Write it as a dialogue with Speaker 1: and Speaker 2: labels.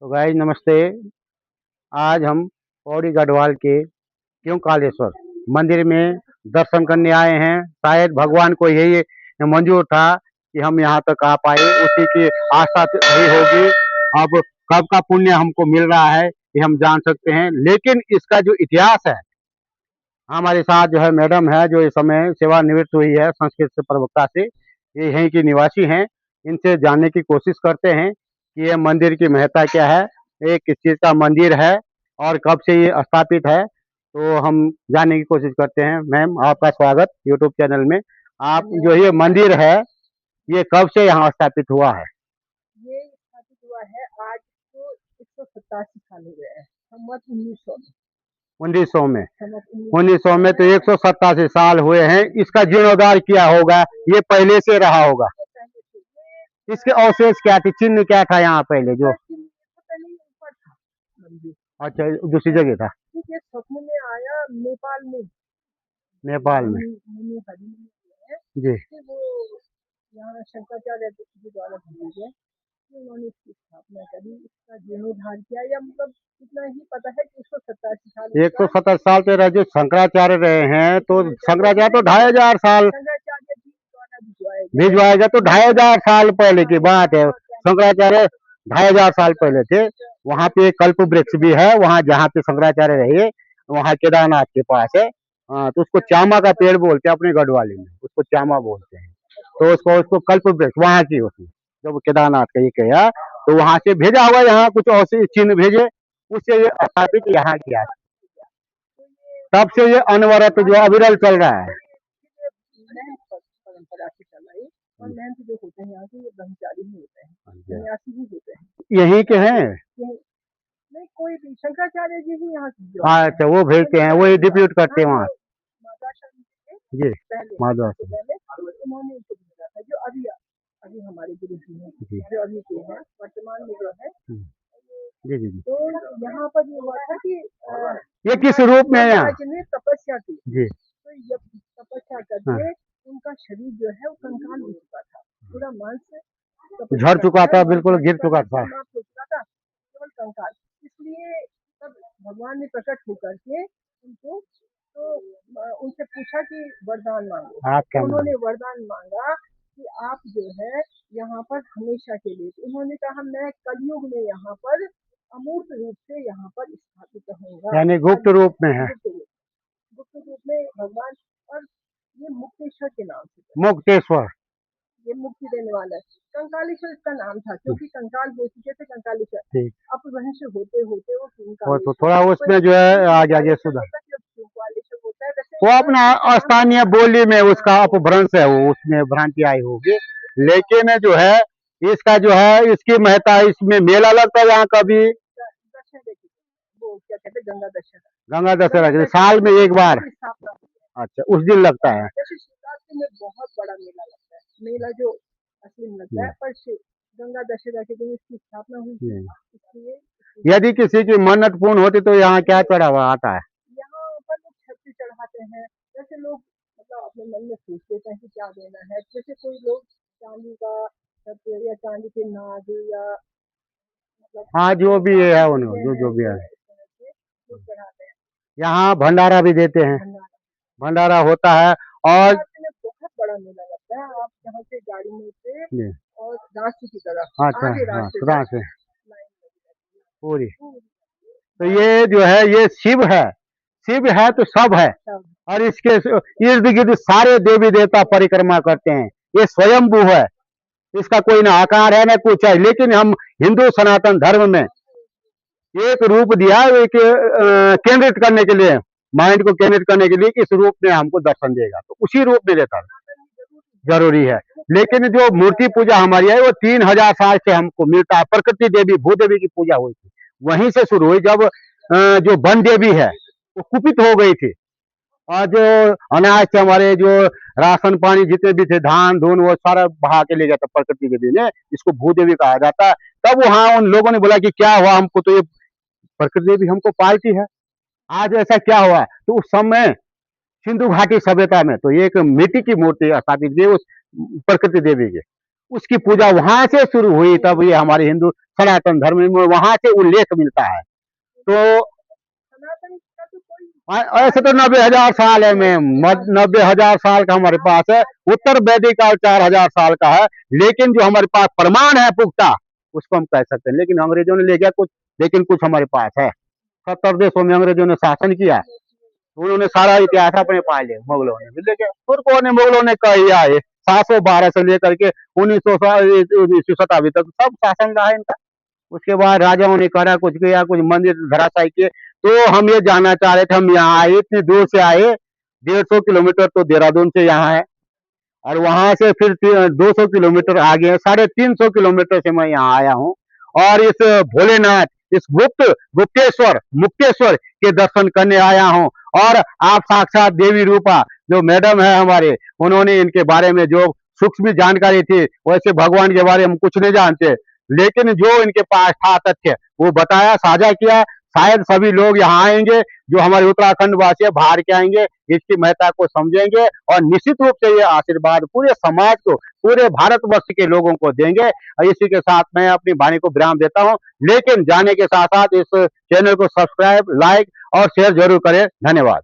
Speaker 1: तो गाइस नमस्ते। आज हम पौड़ी गढ़वाल के क्यों कालेश्वर मंदिर में दर्शन करने आए हैं। शायद भगवान को यही मंजूर था कि हम यहाँ तक आ पाए, उसी की आस्था रही होगी। अब कब का पुण्य हमको मिल रहा है ये हम जान सकते हैं, लेकिन इसका जो इतिहास है, हमारे साथ जो है मैडम है जो इस समय सेवानिवृत्त हुई है संस्कृत से प्रवक्ता से, ये यहीं की निवासी हैं। इनसे जानने की कोशिश करते हैं कि ये मंदिर की महत्ता क्या है, ये किस चीज़ का मंदिर है और कब से ये स्थापित है। तो हम जानने की कोशिश करते हैं। मैम, आपका स्वागत यूट्यूब चैनल में। आप जो ये मंदिर है, ये कब से यहाँ स्थापित हुआ है?
Speaker 2: ये स्थापित हुआ है आज को 187 साल हो गए हैं। संवत 1900 में।
Speaker 1: 1900 में।
Speaker 2: संवत
Speaker 1: 1900 में तो 187 साल हुए हैं। इसका जीर्णोद्धार किया होगा, ये पहले से रहा होगा।
Speaker 2: पहले से
Speaker 1: इसके अवशेष क्या थे, चिन्ह क्या था यहाँ पहले जो?
Speaker 2: पहले ऊपर था मंदिर।
Speaker 1: अच्छा, दूसरी जगह था।
Speaker 2: ठीक है, स्वप्न में आया नेपाल में।
Speaker 1: नेपाल में।
Speaker 2: मुनि हरि मुनि है
Speaker 1: जी।
Speaker 2: कि वो यहाँ शंकराचार्य जी द्वारा भेजे गए, उन्होंने इसकी स्थापना करी, इसका जीर्णोद्धार किया। या मतलब इतना ही पता है कि 187 साल
Speaker 1: 170 साल पे रह जो शंकराचार्य रहे हैं, तो शंकराचार्य तो 2500 साल
Speaker 2: शंकराचार्य जी द्वारा
Speaker 1: भिजवाए गए, तो 2500 साल पहले की बात है। शंकराचार्य 2500 साल पहले थे। वहाँ पे कल्प वृक्ष भी है, वहाँ जहाँ पे शंकराचार्य रहे, वहाँ केदारनाथ के पास है। तो उसको चामा का पेड़ बोलते हैं अपने गढ़वाली में, उसको चामा बोलते हैं। तो उसको उसको कल्प वृक्ष वहाँ की, उसमें जब केदारनाथ का ये किया, तो वहाँ से भेजा हुआ, यहाँ कुछ और चिन्ह भेजे, उससे ये स्थापित यहाँ किया। तब से ये अनवरत जो अविरल चल रहा है।
Speaker 2: परंपरा से चल रही। और महंत जो होते हैं यहाँ के, ये ब्रह्मचारी ही होते हैं, सन्यासी ही होते हैं।
Speaker 1: यहीं के हैं?
Speaker 2: नहीं, कोई भी शंकराचार्य जी ही यहाँ की
Speaker 1: अच्छा, वो भेजते हैं, वही डिप्यूट करते हैं वहाँ।
Speaker 2: माताश्रम
Speaker 1: जी,
Speaker 2: के पहले
Speaker 1: माधवाश्रम।
Speaker 2: उन्होंने उनको भेजा था, जो अभी अभी हमारे गुरु जी हैं, जो अभी के हैं वर्तमान में जो है।
Speaker 1: जी जी जी।
Speaker 2: तो यहाँ पर ये हुआ था कि
Speaker 1: ये किस रूप में है यहाँ?
Speaker 2: ने तपस्या की
Speaker 1: जी।
Speaker 2: तो जब तपस्या करके उनका शरीर जो है वो कंकाल हो चुका था, पूरा मांस
Speaker 1: झड़ चुका था, बिल्कुल गिर चुका था।
Speaker 2: समाप्त हो चुका था, केवल कंकाल। इसलिए तब भगवान ने प्रकट होकर के उनको तो उनसे पूछा कि वरदान मांगो।
Speaker 1: आप क्या
Speaker 2: उन्होंने वरदान मांगा कि आप जो है यहाँ पर हमेशा के लिए। उन्होंने कहा मैं कलयुग में यहाँ पर अमूर्त रूप से यहाँ पर स्थापित होगा,
Speaker 1: यानी गुप्त रूप में है।
Speaker 2: गुप्त रूप में भगवान। और ये मुक्तेश्वर के नाम से,
Speaker 1: मुक्तेश्वर,
Speaker 2: ये मुक्ति देने वाला है। कंकालेश्वर इसका नाम था क्योंकि कंकाल हो चुके थे कंकालेश्वर।
Speaker 1: ठीक।
Speaker 2: अब वहीं से होते होते वो
Speaker 1: तो थोड़ा उसमें जो है आगे सुधार,
Speaker 2: होता है।
Speaker 1: वो अपना स्थानीय बोली में उसका अपभ्रंश है, वो उसमें भ्रांति आई होगी। लेकिन जो है इसका जो है इसकी महत्ता, इसमें मेला लगता है यहाँ कभी?
Speaker 2: दशहरे की, वो क्या कहते हैं, गंगा दशहरा।
Speaker 1: गंगा दशहरा साल में एक बार। अच्छा, उस दिन लगता है।
Speaker 2: जैसे शिवरात्रि में बहुत बड़ा मेला लगता है, मेला जो असली में लगता है, पर गंगा दशहरा के दिन इसकी स्थापना हुई थी। इसलिए
Speaker 1: यदि किसी की मन्नत पूर्ण होती तो यहाँ क्या चढ़ावा आता है?
Speaker 2: यहाँ पर लोग छठी चढ़ाते हैं। जैसे लोग मतलब अपने मन में सोच लेते हैं कि क्या देना है। जैसे कोई लोग चांदी का या चांदी के नाग या मतलब
Speaker 1: हाँ, जो भी है उन्होंने जो भी है।
Speaker 2: लोग चढ़ाते हैं।
Speaker 1: यहाँ भंडारा भी देते हैं, भंडारा होता है। और
Speaker 2: बहुत बड़ा मेला लगता है। आप यहाँ से गाड़ी में से और रांची की तरफ
Speaker 1: अच्छा,
Speaker 2: आगे
Speaker 1: रांची पूरी। तो ये जो है ये शिव है, शिव है तो सब है। और इसके इर्द गिर्द सारे देवी देवता परिक्रमा करते हैं। ये स्वयंभू है, इसका कोई ना आकार है ना कुछ है। लेकिन हम हिंदू सनातन धर्म में एक रूप दिया, एक केंद्रित करने के लिए, माइंड को केंद्रित करने के लिए, इस रूप में हमको दर्शन देगा, तो उसी रूप में देता जरूरी है। लेकिन जो मूर्ति पूजा हमारी है वो 3000 साल से हमको मिलता है। प्रकृति देवी भूदेवी की पूजा हुई थी, वहीं से शुरू हुई। जब जो वन देवी है वो कुपित हो गई थी, और जो अनाज थे हमारे, जो राशन पानी जितने भी थे, धान धून, वो सारा बहा के ले गया था प्रकृति देवी ने, इसको भूदेवी कहा जाता है। तब वहां उन लोगों ने बोला कि क्या हुआ, हमको तो ये प्रकृति देवी हमको पालती है, आज ऐसा क्या हुआ? तो उस समय सिंधु घाटी सभ्यता में तो एक मिट्टी की मूर्ति स्थापित की उस प्रकृति देवी की, उसकी पूजा वहां से शुरू हुई, तब ये हमारे हिंदू सनातन धर्म में वहां से उल्लेख मिलता है। तो
Speaker 2: सनातन का तो कोई
Speaker 1: ऐसे तो 90,000 साल है मैम, 90,000 साल का हमारे पास है। उत्तर वैदिक काल 4,000 साल का है, लेकिन जो हमारे पास प्रमाण है पुख्ता, उसको हम कह सकते हैं। लेकिन अंग्रेजों ने ले गया कुछ, लेकिन कुछ हमारे पास है। 70 देशों में अंग्रेजों ने शासन किया, उन्होंने सारा इतिहास अपने पा लिया। मुगलों ने भी लेके, तुर्कों ने, मुगलों ने कह दिया है 712 से लेकर के 1900 शताब्दी तक सब शासन रहा है इनका। उसके बाद राजाओं ने करा, कुछ किया, कुछ मंदिर धराशायी किए। तो हम ये जानना चाह रहे थे, हम यहाँ आए, इतनी दूर से आए, 150 किलोमीटर तो देहरादून से यहाँ है, और वहां से फिर 200 किलोमीटर आगे, 350 किलोमीटर से मैं यहाँ आया हूँ। और इस भोलेनाथ, इस गुप्तेश्वर, मुक्तेश्वर के दर्शन करने आया हूँ। और आप साक्षात देवी रूपा जो मैडम है हमारे, उन्होंने इनके बारे में जो सूक्ष्म जानकारी थी, वैसे भगवान के बारे में हम कुछ नहीं जानते, लेकिन जो इनके पास था तथ्य वो बताया, साझा किया। शायद सभी लोग यहाँ आएंगे, जो हमारे उत्तराखंड वासी है, बाहर के आएंगे, इसकी महत्ता को समझेंगे, और निश्चित रूप से ये आशीर्वाद पूरे समाज को, पूरे भारतवर्ष के लोगों को देंगे। और इसी के साथ मैं अपनी वाणी को विराम देता हूँ, लेकिन जाने के साथ साथ इस चैनल को सब्सक्राइब, लाइक और शेयर जरूर करें। धन्यवाद।